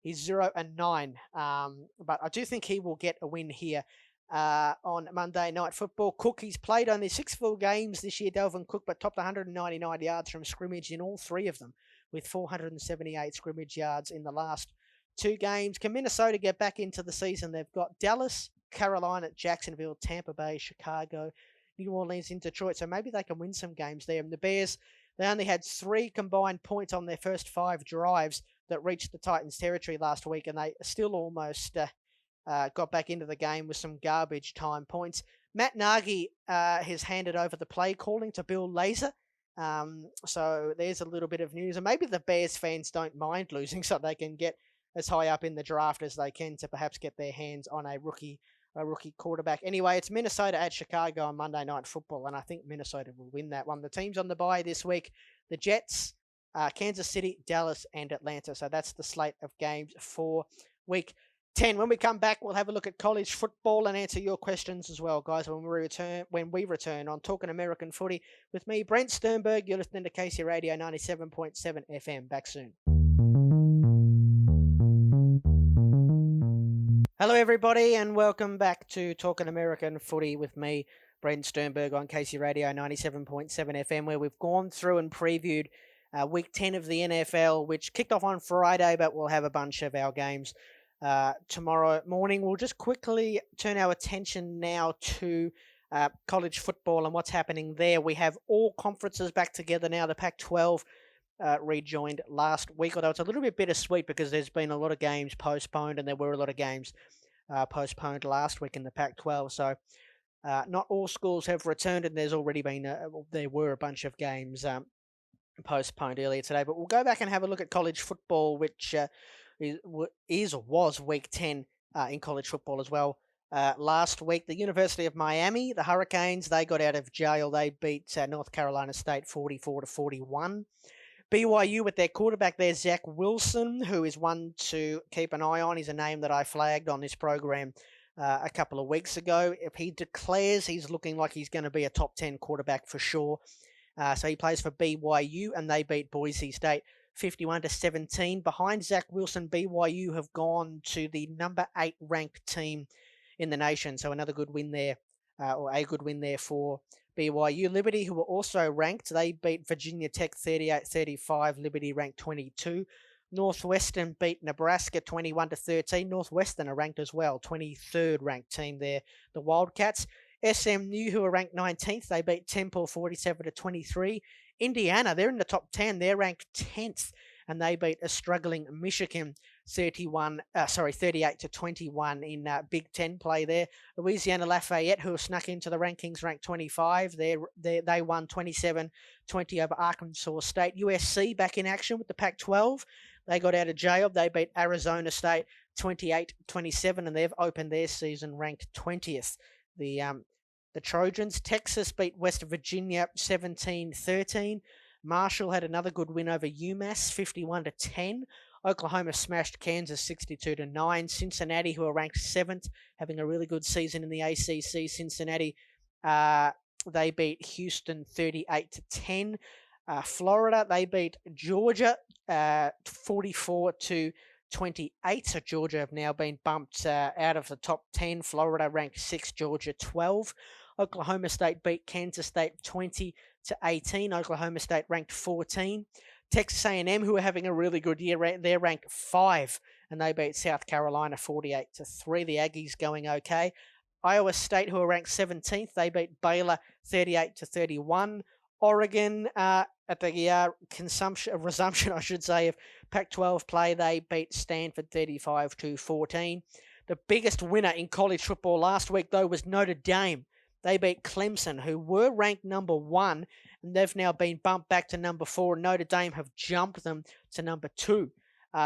He's 0-9, but I do think he will get a win here on Monday Night Football. Cook, he's played only 6 full games this year, Dalvin Cook, but topped 199 yards from scrimmage in all 3 of them, with 478 scrimmage yards in the last 2 games. Can Minnesota get back into the season? They've got Dallas, Carolina, Jacksonville, Tampa Bay, Chicago, New Orleans, and Detroit, so maybe they can win some games there. And the Bears, they only had 3 combined points on their first 5 drives that reached the Titans' territory last week, and they still almost got back into the game with some garbage time points. Matt Nagy has handed over the play calling to Bill Lazor. So there's a little bit of news, and maybe the Bears fans don't mind losing, so they can get as high up in the draft as they can to perhaps get their hands on a rookie quarterback. Anyway, it's Minnesota at Chicago on Monday Night Football, and I think Minnesota will win that one. The teams on the bye this week: the Jets, Kansas City, Dallas, and Atlanta. So that's the slate of games for week 10. When we come back, we'll have a look at college football and answer your questions as well, guys, when we return on Talkin American Footy with me, Brent Sternberg. You're listening to KC Radio 97.7 FM. Back soon. Hello, everybody, and welcome back to Talkin American Footy with me, Brent Sternberg, on KC Radio 97.7 FM, where we've gone through and previewed week 10 of the NFL, which kicked off on Friday, but we'll have a bunch of our games tomorrow morning. We'll just quickly turn our attention now to college football and what's happening there. We have all conferences back together now. The Pac-12 rejoined last week, although it's a little bit bittersweet because there's been a lot of games postponed, and there were a lot of games postponed last week in the Pac-12. So not all schools have returned, and there's already been there were a bunch of games postponed earlier today. But we'll go back and have a look at college football, which was week 10 in college football as well. Last week, the University of Miami, the Hurricanes, they got out of jail. They beat North Carolina State 44-41. BYU with their quarterback there, Zach Wilson, who is one to keep an eye on. He's a name that I flagged on this program a couple of weeks ago. If he declares, he's looking like he's going to be a top 10 quarterback for sure. So he plays for BYU, and they beat Boise State 51-17. Behind Zach Wilson, BYU have gone to the number 8 ranked team in the nation. So another good win there, or a good win there for BYU. Liberty, who were also ranked, they beat Virginia Tech 38-35. Liberty ranked 22. Northwestern beat Nebraska 21-13. Northwestern are ranked as well, 23rd ranked team there. The Wildcats. SMU, who are ranked 19th, they beat Temple 47-23. Indiana, they're in the top 10. They're ranked 10th, and they beat a struggling Michigan 38-21 in Big Ten play there. Louisiana Lafayette, who have snuck into the rankings, ranked 25. They won 27-20 over Arkansas State. USC back in action with the Pac-12. They got out of jail. They beat Arizona State 28-27, and they've opened their season ranked 20th. The Trojans. Texas beat West Virginia 17-13. Marshall had another good win over UMass 51-10. Oklahoma smashed Kansas 62-9. Cincinnati, who are ranked 7th, having a really good season in the ACC. Cincinnati, they beat Houston 38-10. Florida, they beat Georgia 44-28. So Georgia have now been bumped out of the top 10. Florida ranked 6, Georgia 12. Oklahoma State beat Kansas State 20-18. Oklahoma State ranked 14. Texas A&M, who are having a really good year, they're ranked 5, and they beat South Carolina 48-3. The Aggies going okay. Iowa State, who are ranked 17th, they beat Baylor 38-31. Oregon, at the resumption, I should say, of Pac-12 play, they beat Stanford 35-14. The biggest winner in college football last week, though, was Notre Dame. They beat Clemson, who were ranked number 1, and they've now been bumped back to number 4. Notre Dame have jumped them to number 2.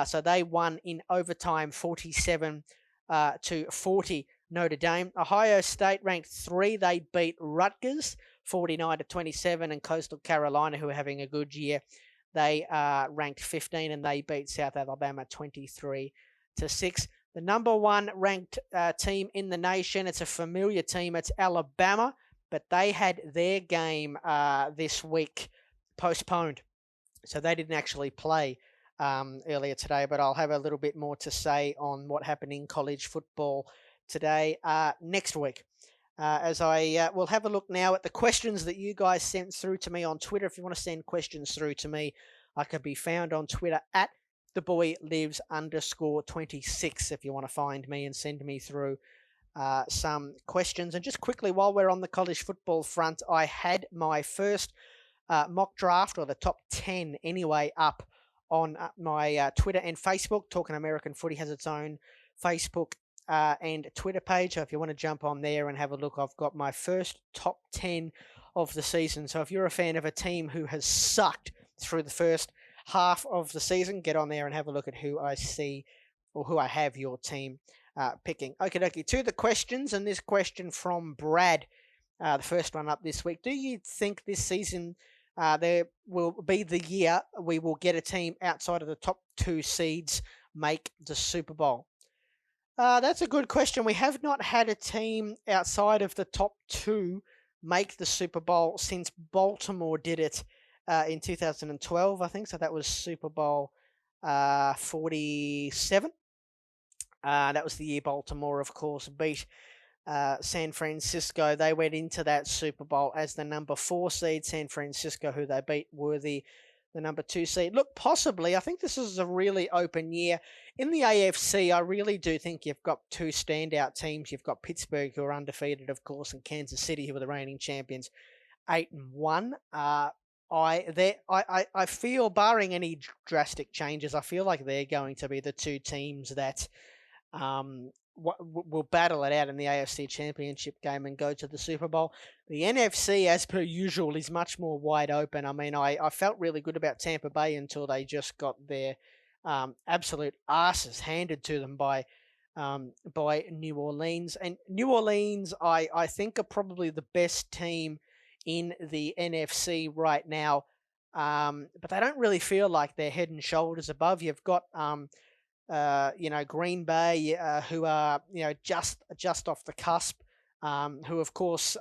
So they won in overtime 47-40, Notre Dame. Ohio State ranked 3. They beat Rutgers 49-27, and Coastal Carolina, who are having a good year, they are ranked 15, and they beat South Alabama 23-6. The number 1 ranked team in the nation, it's a familiar team, it's Alabama, but they had their game this week postponed. So they didn't actually play earlier today, but I'll have a little bit more to say on what happened in college football today next week. As I will have a look now at the questions that you guys sent through to me on Twitter. If you want to send questions through to me, I can be found on Twitter at theboylives_26 if you want to find me and send me through some questions. And just quickly, while we're on the college football front, I had my first mock draft, or the top 10 anyway, up on my Twitter and Facebook. Talking American Footy has its own Facebook and Twitter page. So if you want to jump on there and have a look, I've got my first top 10 of the season. So if you're a fan of a team who has sucked through the first half of the season, get on there and have a look at who I see, or who I have your team picking. Okie dokie, to the questions, and this question from Brad, the first one up this week. Do you think this season there will be the year we will get a team outside of the top 2 seeds make the Super Bowl? That's a good question. We have not had a team outside of the top 2 make the Super Bowl since Baltimore did it in 2012, I think. So that was Super Bowl 47. That was the year Baltimore, of course, beat San Francisco. They went into that Super Bowl as the number 4 seed. San Francisco, who they beat, were the number 2 seed. Look, possibly, I think this is a really open year. In the AFC, I really do think you've got 2 standout teams. You've got Pittsburgh, who are undefeated, of course, and Kansas City, who are the reigning champions, 8-1. I feel, barring any drastic changes, I feel like they're going to be the 2 teams that will battle it out in the AFC Championship game and go to the Super Bowl. The NFC, as per usual, is much more wide open. I mean, I felt really good about Tampa Bay until they just got their absolute asses handed to them by New Orleans. And New Orleans, I think, are probably the best team in the NFC right now, but they don't really feel like they're head and shoulders above. You've got Green Bay, who are, just off the cusp, who, of course,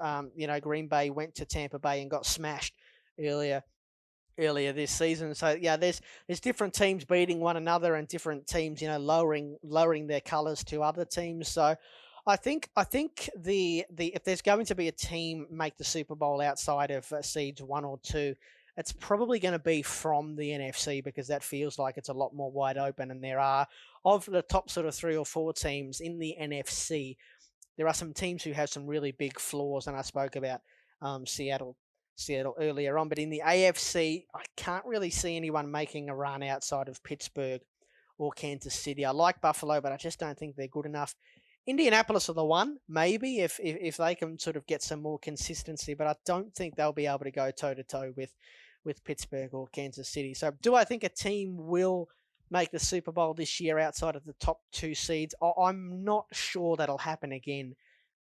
Green Bay went to Tampa Bay and got smashed earlier this season. So yeah, there's different teams beating one another and different teams, lowering their colours to other teams. So I think the if there's going to be a team make the Super Bowl outside of seeds 1 or 2, it's probably going to be from the NFC, because that feels like it's a lot more wide open. And there are, of the top sort of 3 or 4 teams in the NFC, there are some teams who have some really big flaws, and I spoke about Seattle earlier on. But in the AFC, I can't really see anyone making a run outside of Pittsburgh or Kansas City. I like Buffalo, but I just don't think they're good enough. Indianapolis are the one, maybe, if they can sort of get some more consistency, but I don't think they'll be able to go toe-to-toe with Pittsburgh or Kansas City. So do I think a team will make the Super Bowl this year outside of the top 2 seeds? I'm not sure that'll happen again.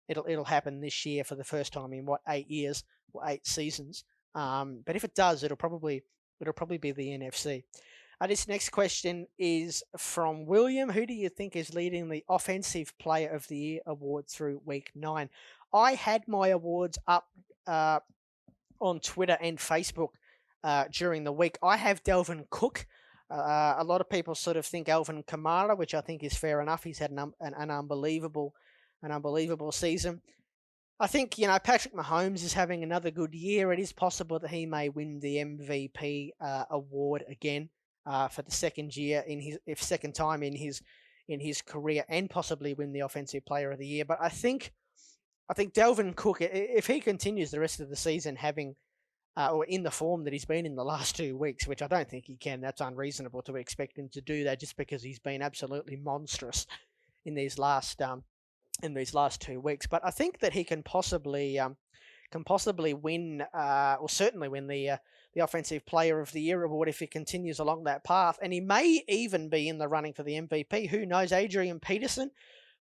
It'll happen this year for the first time in 8 years or 8 seasons. But if it does, it'll probably be the NFC. This next question is from William. Who do you think is leading the Offensive Player of the Year award through week 9? I had my awards up on Twitter and Facebook during the week. I have Dalvin Cook. A lot of people sort of think Alvin Kamara, which I think is fair enough. He's had an unbelievable season. I think, Patrick Mahomes is having another good year. It is possible that he may win the MVP award again for the second time in his career, and possibly win the Offensive Player of the Year. But I think Dalvin Cook, if he continues the rest of the season having or in the form that he's been in the last 2 weeks, which I don't think he can, that's unreasonable to expect him to do that just because he's been absolutely monstrous in these last 2 weeks. But I think that he can possibly win, or certainly win the Offensive Player of the Year award if he continues along that path. And he may even be in the running for the MVP. Who knows? Adrian Peterson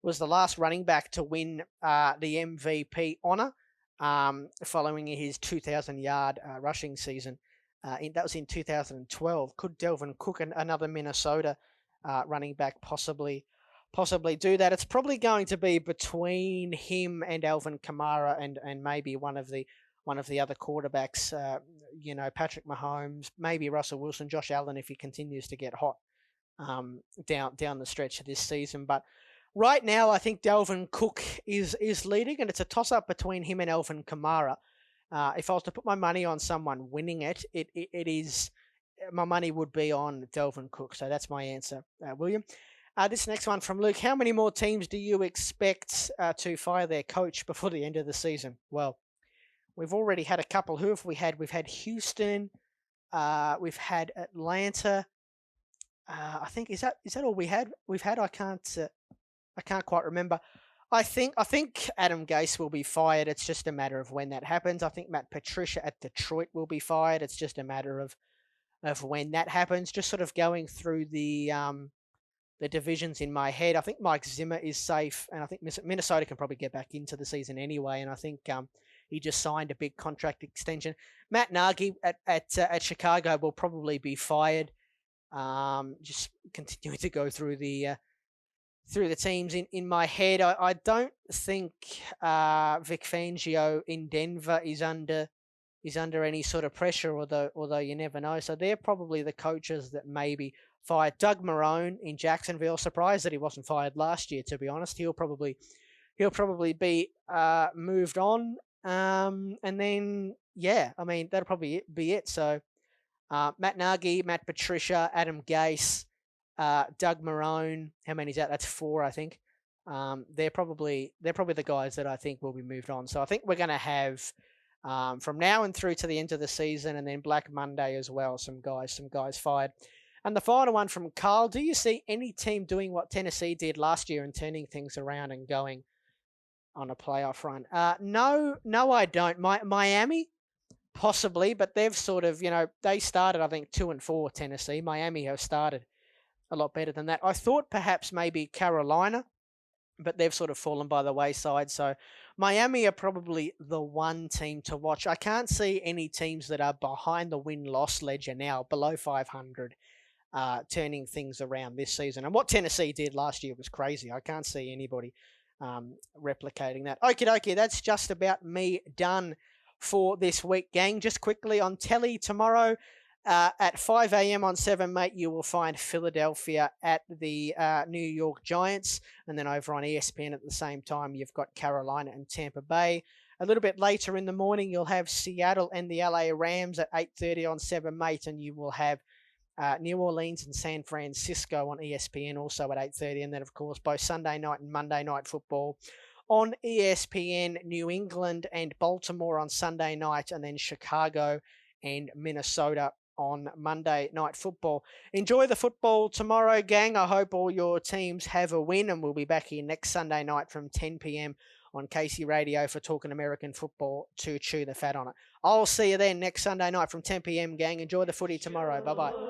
was the last running back to win the MVP honor following his 2,000-yard rushing season. That was in 2012. Could Dalvin Cook, another Minnesota running back, possibly do that? It's probably going to be between him and Alvin Kamara and maybe one of the other quarterbacks, Patrick Mahomes, maybe Russell Wilson, Josh Allen, if he continues to get hot down the stretch of this season. But right now, I think Dalvin Cook is leading, and it's a toss-up between him and Alvin Kamara. If I was to put my money on someone winning it is, my money would be on Dalvin Cook. So that's my answer, William. This next one from Luke. How many more teams do you expect to fire their coach before the end of the season? Well, we've already had a couple. Who have we had? We've had Houston. We've had Atlanta. I think is that all we had? We've had. I can't quite remember. I think Adam Gase will be fired. It's just a matter of when that happens. I think Matt Patricia at Detroit will be fired. It's just a matter of when that happens. Just sort of going through the divisions in my head. I think Mike Zimmer is safe, and I think Minnesota can probably get back into the season anyway. And I think he just signed a big contract extension. Matt Nagy at Chicago will probably be fired. Just continuing to go through the teams in my head. I don't think Vic Fangio in Denver is under any sort of pressure, although you never know. So they're probably the coaches that maybe fired. Doug Marrone in Jacksonville. Surprised that he wasn't fired last year, to be honest. He'll probably be moved on. And then that'll probably be it. So Matt Nagy, Matt Patricia, Adam Gase, Doug Marrone. How many is that? That's 4, I think. They're probably the guys that I think will be moved on. So I think we're going to have from now and through to the end of the season, and then Black Monday as well, some guys fired. And the final one from Carl. Do you see any team doing what Tennessee did last year and turning things around and going on a playoff run? No, I don't. Miami, possibly, but they've sort of, they started, I think, 2-4, Tennessee. Miami have started a lot better than that. I thought perhaps maybe Carolina, but they've sort of fallen by the wayside. So Miami are probably the one team to watch. I can't see any teams that are behind the win-loss ledger now, below 500, turning things around this season. And what Tennessee did last year was crazy. I can't see anybody replicating that. Okie dokie, that's just about me done for this week, gang. Just quickly on telly tomorrow at 5 a.m. on 7, mate, you will find Philadelphia at the New York Giants. And then over on ESPN at the same time, you've got Carolina and Tampa Bay. A little bit later in the morning, you'll have Seattle and the LA Rams at 8:30 on 7, mate, and you will have New Orleans and San Francisco on ESPN also at 8:30. And then, of course, both Sunday night and Monday night football on ESPN, New England and Baltimore on Sunday night, and then Chicago and Minnesota on Monday night football. Enjoy the football tomorrow, gang. I hope all your teams have a win, and we'll be back here next Sunday night from 10 p.m. on Casey Radio for Talking American Football to chew the fat on it. I'll see you then next Sunday night from 10 p.m, gang. Enjoy the footy tomorrow. Bye-bye.